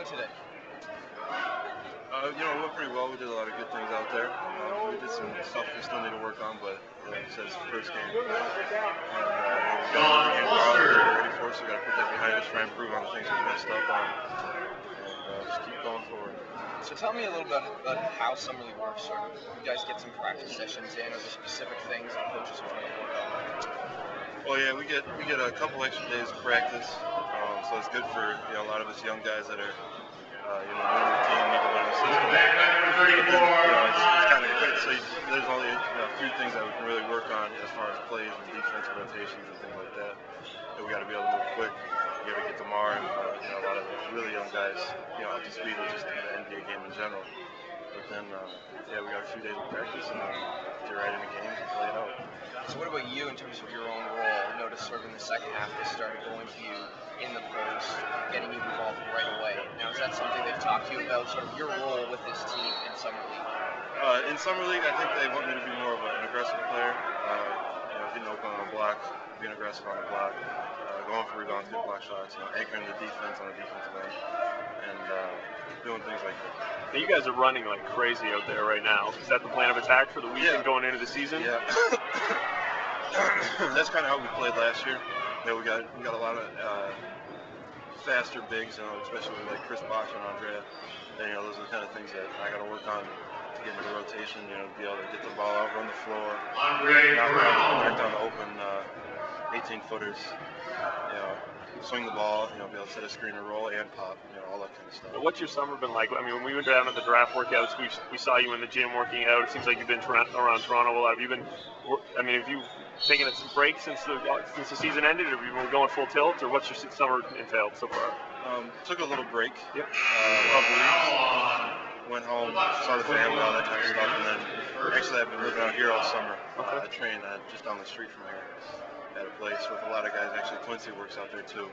go today? You know, it went pretty well. We did a lot of good things out there. We did some stuff we still need to work on, but like I said, it's the first game. And we got another game we're ready for, so we got to put that behind us, try and improve on the things we messed up on, and just keep going forward. So tell me a little bit about how Summer League works. Sort of, you guys get some practice sessions in, or the specific things that coaches are trying to work on? Well, yeah, we get a couple extra days of practice, so it's good for a lot of us young guys that are new to the team, need to learn the system. But then, it's kind of good. So there's only a few things that we can really work on as far as plays and defensive rotations and things like that. We got to be able to move quick. We got to get Damar and a lot of the really young guys up to speed with just the NBA game in general. But then, we got a few days of practice and then get right into games and play it out. So what about you in terms of your own role? I noticed sort of in the second half they started going to you in the post, getting you involved right away. Now is that something they've talked to you about, sort of your role with this team in Summer League? In Summer League, I think they want me to be more of an aggressive player. Getting open on a block, being aggressive on a block, going for rebounds, good block shots, anchoring the defense on the defensive end, and doing things like that. Now you guys are running like crazy out there right now. Is that the plan of attack for the weekend going into the season? Yeah. That's kind of how we played last year. We got a lot of faster bigs, especially with like Chris Bosh and Andrea. And, those are the kind of things that I got to work on to get into the rotation. To be able to get the ball out, run the floor, knock down the open 18-footers. Swing the ball, be able to set a screen and roll and pop, all that kind of stuff. What's your summer been like? I mean, when we went down to the draft workouts, we saw you in the gym working out. It seems like you've been around Toronto a lot. Have you been? I mean, have you taken a break since the season ended, or have you been going full tilt, or what's your summer entailed so far? Took a little break. Yep. A couple weeks. Went home, saw the family, all that kind of stuff, and then actually I've been living out here all summer. I train just down the street from here at a place with a lot of guys. Actually, Quincy works out there too.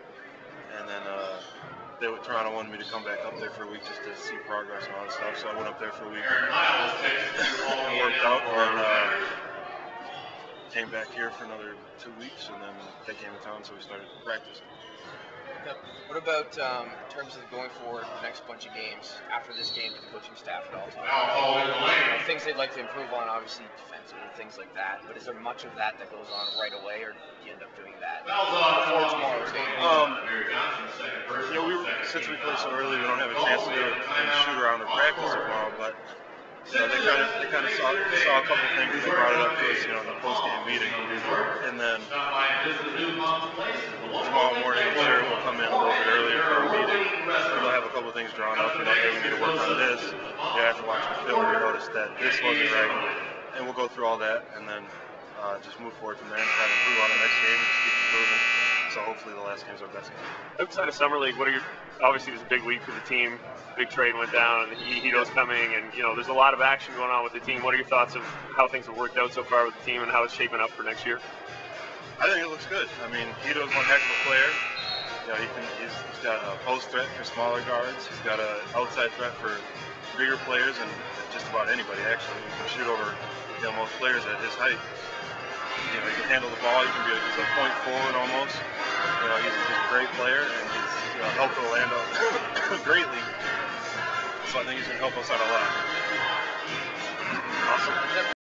And then Toronto wanted me to come back up there for a week just to see progress and all that stuff. So I went up there for a week and worked out, and came back here for another 2 weeks, and then they came to town, so we started practicing. What about in terms of going forward the next bunch of games after this game to the coaching staff at all? Things they'd like to improve on, obviously defensively, things like that. But is there much of that goes on right away, or do you end up doing that before tomorrow's game? Since we played so early, we don't have a chance to do it and shoot around or practice tomorrow. But they kind of saw a couple of things. They brought it up to us, in the post-game meeting, and then tomorrow morning, I'm sure we'll come in a little bit earlier for our meeting. We'll have a couple of things drawn up. Hey, we need to work on this. After watching the film, we noticed that this wasn't right, and we'll go through all that, and then just move forward from there and try to improve on the next game and just keep improving. So hopefully the last game is our best game. Outside of Summer League, obviously there's a big week for the team. Big trade went down, and the Hito's coming, and there's a lot of action going on with the team. What are your thoughts of how things have worked out so far with the team and how it's shaping up for next year? I think it looks good. I mean, Hito's one heck of a player. He's got a post threat for smaller guards. He's got an outside threat for bigger players and just about anybody, actually. He can shoot over most players at his height. He can handle the ball. He's a point forward almost. He's a great player, and he's helped Orlando greatly. So I think he's going to help us out a lot. Awesome.